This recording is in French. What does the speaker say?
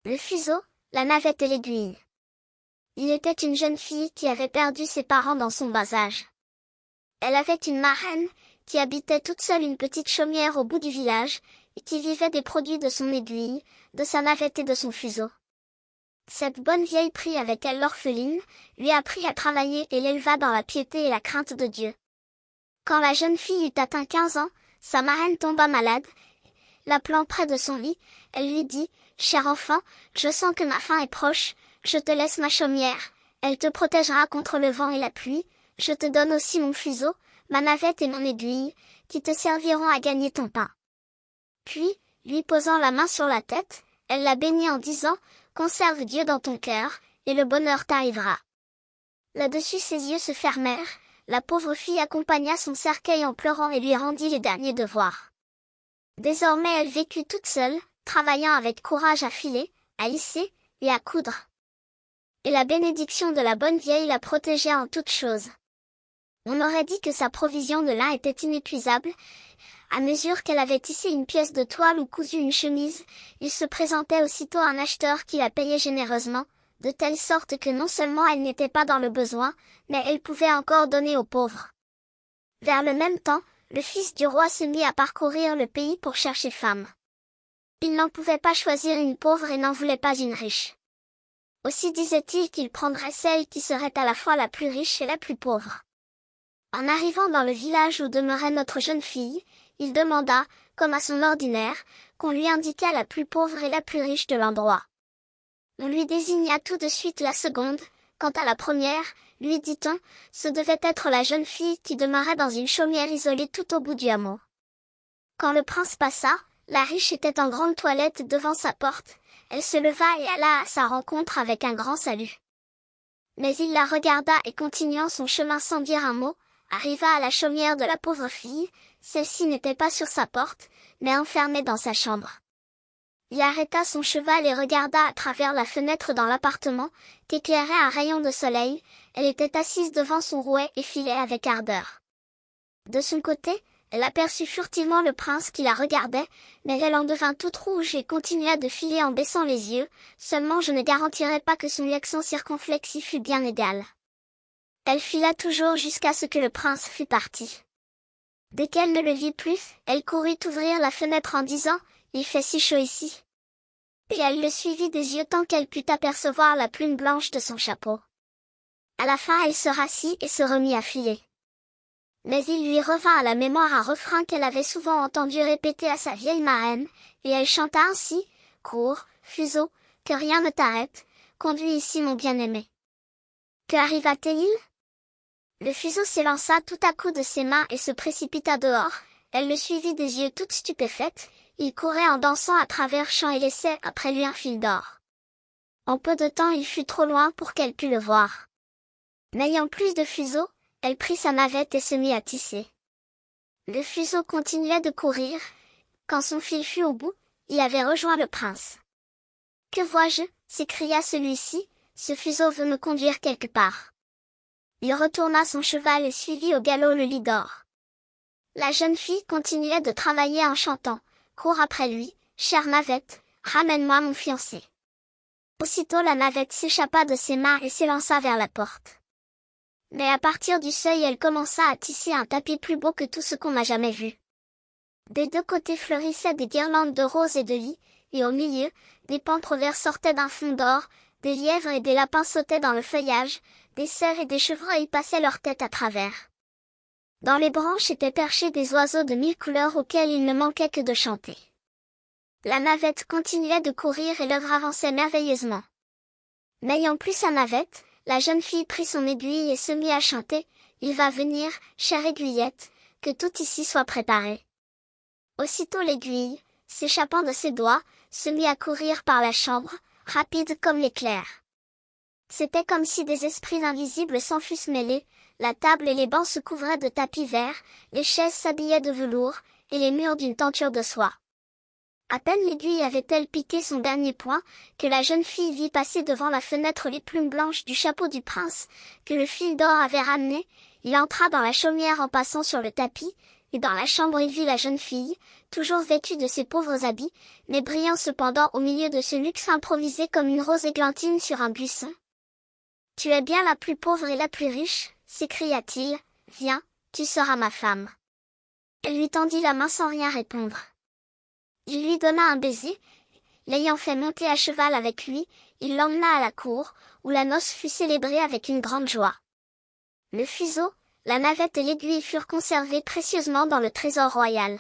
Le fuseau, la navette et l'aiguille. Il était une jeune fille qui avait perdu ses parents dans son bas âge. Elle avait une marraine, qui habitait toute seule une petite chaumière au bout du village, et qui vivait des produits de son aiguille, de sa navette et de son fuseau. Cette bonne vieille prit avec elle l'orpheline, lui apprit à travailler et l'éleva dans la piété et la crainte de Dieu. Quand la jeune fille eut atteint 15 ans, sa marraine tomba malade. L'appelant près de son lit, elle lui dit, « Cher enfant, je sens que ma fin est proche, je te laisse ma chaumière, elle te protégera contre le vent et la pluie, je te donne aussi mon fuseau, ma navette et mon aiguille, qui te serviront à gagner ton pain. » Puis, lui posant la main sur la tête, elle la bénit en disant, « Conserve Dieu dans ton cœur, et le bonheur t'arrivera. » Là-dessus ses yeux se fermèrent, la pauvre fille accompagna son cercueil en pleurant et lui rendit les derniers devoirs. Désormais elle vécut toute seule, travaillant avec courage à filer, à lisser, et à coudre. Et la bénédiction de la bonne vieille la protégeait en toutes choses. On aurait dit que sa provision de lin était inépuisable. À mesure qu'elle avait tissé une pièce de toile ou cousu une chemise, il se présentait aussitôt un acheteur qui la payait généreusement, de telle sorte que non seulement elle n'était pas dans le besoin, mais elle pouvait encore donner aux pauvres. Vers le même temps, le fils du roi se mit à parcourir le pays pour chercher femme. Il n'en pouvait pas choisir une pauvre et n'en voulait pas une riche. Aussi disait-il qu'il prendrait celle qui serait à la fois la plus riche et la plus pauvre. En arrivant dans le village où demeurait notre jeune fille, il demanda, comme à son ordinaire, qu'on lui indiquât la plus pauvre et la plus riche de l'endroit. On lui désigna tout de suite la seconde. Quant à la première, lui dit-on, ce devait être la jeune fille qui demeurait dans une chaumière isolée tout au bout du hameau. Quand le prince passa, la riche était en grande toilette devant sa porte, elle se leva et alla à sa rencontre avec un grand salut. Mais il la regarda et continuant son chemin sans dire un mot, arriva à la chaumière de la pauvre fille, celle-ci n'était pas sur sa porte, mais enfermée dans sa chambre. Il arrêta son cheval et regarda à travers la fenêtre dans l'appartement, qu'éclairait un rayon de soleil, elle était assise devant son rouet et filait avec ardeur. De son côté, elle aperçut furtivement le prince qui la regardait, mais elle en devint toute rouge et continua de filer en baissant les yeux, seulement je ne garantirai pas que son accent circonflexe y fût bien égal. Elle fila toujours jusqu'à ce que le prince fût parti. Dès qu'elle ne le vit plus, elle courut ouvrir la fenêtre en disant, « Il fait si chaud ici. » Puis elle le suivit des yeux tant qu'elle put apercevoir la plume blanche de son chapeau. À la fin elle se rassit et se remit à filer. Mais il lui revint à la mémoire un refrain qu'elle avait souvent entendu répéter à sa vieille marraine, et elle chanta ainsi, « Cours, fuseau, que rien ne t'arrête, conduis ici mon bien-aimé. » Que arriva-t-il? Le fuseau s'élança tout à coup de ses mains et se précipita dehors, elle le suivit des yeux toute stupéfaite, il courait en dansant à travers champs et laissait après lui un fil d'or. En peu de temps il fut trop loin pour qu'elle pût le voir. N'ayant plus de fuseau, elle prit sa navette et se mit à tisser. Le fuseau continuait de courir, quand son fil fut au bout, il avait rejoint le prince. « Que vois-je » s'écria celui-ci, « ce fuseau veut me conduire quelque part. » Il retourna son cheval et suivit au galop le lit d'or. La jeune fille continuait de travailler en chantant, « Cours après lui, chère navette, ramène-moi mon fiancé. » Aussitôt la navette s'échappa de ses mains et s'élança vers la porte. Mais à partir du seuil elle commença à tisser un tapis plus beau que tout ce qu'on n'a jamais vu. Des deux côtés fleurissaient des guirlandes de roses et de lis, et au milieu, des pampres verts sortaient d'un fond d'or, des lièvres et des lapins sautaient dans le feuillage, des cerfs et des chevreuils passaient leur tête à travers. Dans les branches étaient perchés des oiseaux de 1000 couleurs auxquels il ne manquait que de chanter. La navette continuait de courir et l'œuvre avançait merveilleusement. N'ayant plus sa navette, la jeune fille prit son aiguille et se mit à chanter, « Il va venir, chère aiguillette, que tout ici soit préparé. » Aussitôt l'aiguille, s'échappant de ses doigts, se mit à courir par la chambre, rapide comme l'éclair. C'était comme si des esprits invisibles s'en fussent mêlés, la table et les bancs se couvraient de tapis verts, les chaises s'habillaient de velours, et les murs d'une tenture de soie. À peine l'aiguille avait-elle piqué son dernier point, que la jeune fille vit passer devant la fenêtre les plumes blanches du chapeau du prince, que le fil d'or avait ramené, il entra dans la chaumière en passant sur le tapis, et dans la chambre il vit la jeune fille, toujours vêtue de ses pauvres habits, mais brillant cependant au milieu de ce luxe improvisé comme une rose églantine sur un buisson. « Tu es bien la plus pauvre et la plus riche, s'écria-t-il, viens, tu seras ma femme. » Elle lui tendit la main sans rien répondre. Il lui donna un baiser. L'ayant fait monter à cheval avec lui, il l'emmena à la cour, où la noce fut célébrée avec une grande joie. Le fuseau, la navette et l'aiguille furent conservés précieusement dans le trésor royal.